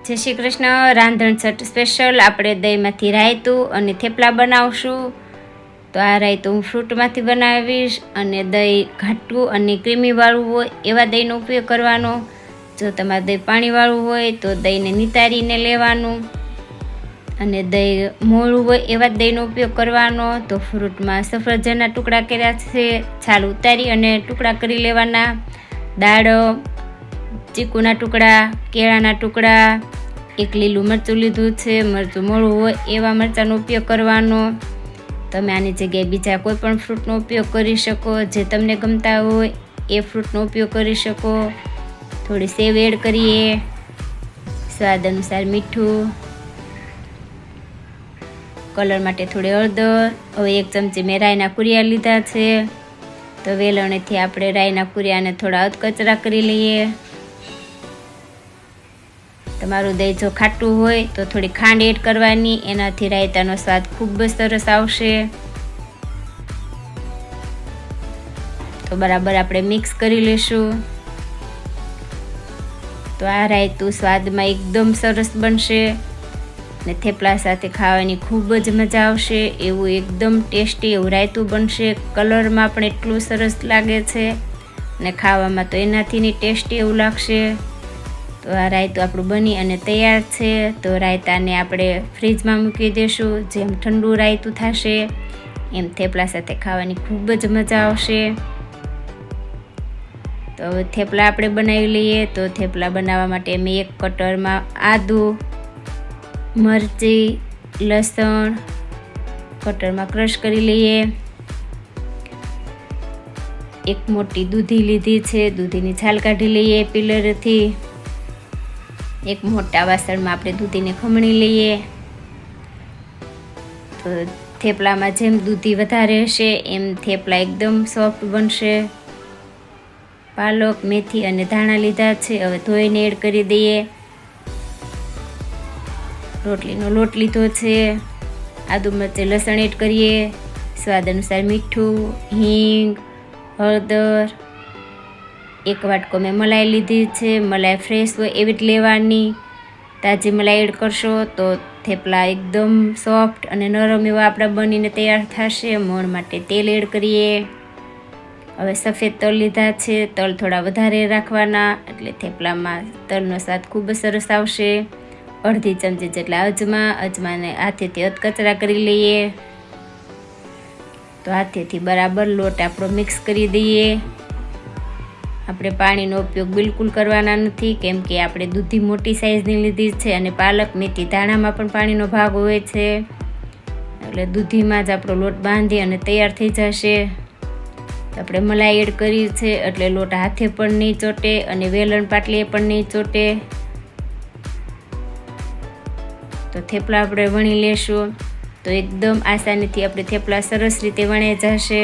જય શ્રી કૃષ્ણ. રાંધણ છઠ સ્પેશિયલ આપણે દહીંમાંથી રાયતું અને થેપલા બનાવશું. તો આ રાયતું હું ફ્રૂટમાંથી બનાવીશ અને દહીં ઘાટું અને ક્રીમીવાળું હોય એવા દહીંનો ઉપયોગ કરવાનો. જો તમારે દહીં પાણીવાળું હોય તો દહીંને નિતારીને લેવાનું અને દહીં મોળું હોય એવા દહીંનો ઉપયોગ કરવાનો. તો ફ્રૂટમાં સફરજનના ટુકડા કર્યા છે, છાલ ઉતારી અને ટુકડા કરી લેવાના. દાડમ, ચીકુના ટુકડા, કેળાના ટુકડા, એક લીલું મરચું લીધું છે, મરચું મોળું હોય એવા મરચાંનો ઉપયોગ કરવાનો. તમે આની જગ્યાએ બીજા કોઈ પણ ફ્રૂટનો ઉપયોગ કરી શકો, જે તમને ગમતા હોય એ ફ્રૂટનો ઉપયોગ કરી શકો. થોડી સેવ એડ કરીએ, સ્વાદ અનુસાર મીઠું, કલર માટે થોડી હળદર. હવે 1 ચમચી મેં રાઈના કુરિયા લીધા છે. તો વેલણેથી આપણે રાઈના કુરિયાને થોડા અધકચરા કરી લઈએ. તમારું દહીં જો ખાટું હોય તો થોડી ખાંડ એડ કરવાની, એનાથી રાયતાનો સ્વાદ ખૂબ જ સરસ આવશે. તો બરાબર આપણે મિક્સ કરી લઈશું. તો આ રાયતું સ્વાદમાં એકદમ સરસ બનશે ને થેપલા સાથે ખાવાની ખૂબ જ મજા આવશે. એવું એકદમ ટેસ્ટી એવું રાયતું બનશે. કલરમાં પણ એટલું સરસ લાગે છે ને ખાવામાં તો એનાથી ટેસ્ટી એવું લાગશે. તો આ રાયતું આપણું બની અને તૈયાર છે. તો રાયતાને આપણે ફ્રીજમાં મૂકી દઈશું. જેમ ઠંડુ રાયતું થશે એમ થેપલા સાથે ખાવાની ખૂબ જ મજા આવશે. તો હવે થેપલા આપણે બનાવી લઈએ. તો થેપલા બનાવવા માટે મેં એક કટરમાં આદું, મરચી, લસણ કટરમાં ક્રશ કરી લઈએ. એક મોટી દૂધી લીધી છે, દૂધીની છાલ કાઢી લઈએ પીલરથી. એક મોટા વાસણમાં આપણે દૂધીને ખમણી લઈએ. તો થેપલામાં જેમ દૂધી વધારે હશે એમ થેપલા એકદમ સોફ્ટ બનશે. પાલક, મેથી અને ધાણા લીધા છે, હવે ધોઈને એડ કરી દઈએ. રોટલીનો લોટ લીધો છે, આદુ, મરચી, લસણ એડ કરીએ. સ્વાદ અનુસાર મીઠું, હિંગ, હળદર. 1 વાટકો મેં મલાઈ લીધી છે. મલાઈ ફ્રેશ હોય એવી જ લેવાની. તાજી મલાઈ એડ કરશો તો થેપલા એકદમ સોફ્ટ અને નરમ એવા આપણા બનીને તૈયાર થશે. મોણ માટે તેલ એડ કરીએ. હવે સફેદ તલ લીધા છે, તલ થોડા વધારે રાખવાના એટલે થેપલામાં તલનો સ્વાદ ખૂબ જ સરસ આવશે. અડધી ચમચી જેટલા અજમાને હાથેથી અધકચરા કરી લઈએ. તો હાથેથી બરાબર લોટ આપણો મિક્સ કરી દઈએ. આપણે પાણીનો ઉપયોગ બિલકુલ કરવાના નથી, કેમ કે આપણે દૂધી મોટી સાઈઝની લીધી છે અને પાલક, મેથી, ધાણામાં પણ પાણીનો ભાગ હોય છે. એટલે દૂધીમાં જ આપણો લોટ બાંધી અને તૈયાર થઈ જશે. આપણે મલાઈ એડ કરી છે એટલે લોટ હાથે પણ નહીં ચોટે અને વેલણ પાટલીએ પણ નહીં ચોટે. તો થેપલા આપણે વણી લેશું. તો એકદમ આસાનીથી આપણે થેપલા સરસ રીતે વણાઈ જશે.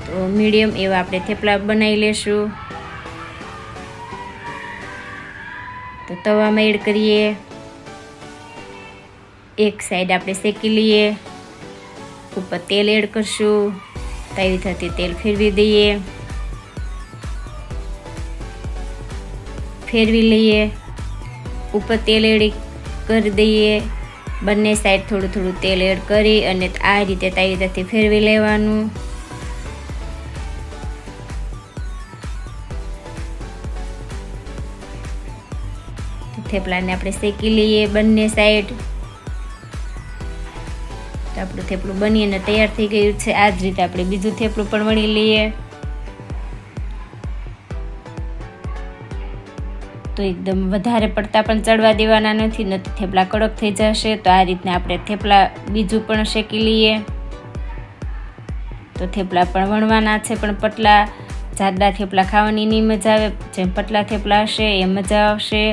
તો મીડિયમ એવા આપણે થેપલા બનાવી લેશું. તો તવામાં એડ કરીએ. એક સાઈડ આપણે શેકી લઈએ. ઉપર તેલ એડ કરશું. તાવી થતી તેલ ફેરવી દઈએ. ફેરવી લઈએ. ઉપર તેલ એડ કરી દઈએ. બંને સાઈડ થોડું થોડું તેલ એડ કરી અને આ રીતે તાવી થતી ફેરવી લેવાનું. થેપલાને આપણે શેકી લઈએ બંને સાઈડ. તો આપણું થેપલું બની અને તૈયાર થઈ ગયું છે. આ જ રીતે આપણે બીજું થેપલું પણ વણી લઈએ. તો એકદમ વધારે પડતા પણ ચડવા દેવાના નથી, નથી થેપલા કડક થઈ જશે. તો આ રીતના આપણે થેપલા બીજું પણ શેકી લઈએ. તો થેપલા પણ વણવાના છે, પણ પતલા જાડા થેપલા ખાવાની નહીં મજા આવે. જેમ પતલા થેપલા હશે એ મજા આવશે.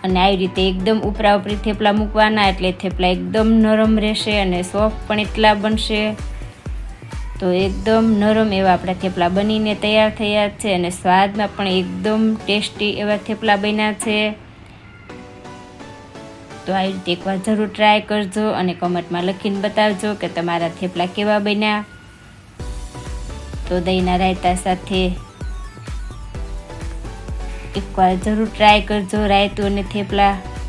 અને આવી રીતે એકદમ ઉપરા ઉપરી થેપલા મૂકવાના એટલે થેપલા એકદમ નરમ રહેશે અને સોફ્ટ પણ એટલા બનશે. તો એકદમ નરમ એવા આપણા થેપલા બનીને તૈયાર થયા છે અને સ્વાદમાં પણ એકદમ ટેસ્ટી એવા થેપલા બન્યા છે. તો આવી રીતે એકવાર જરૂર ટ્રાય કરજો અને કમેન્ટમાં લખીને બતાવજો કે તમારા થેપલા કેવા બન્યા. તો દહીંના રાયતા સાથે એકવાર જરૂર ટ્રાય કરજો રાયતું અને થેપલા.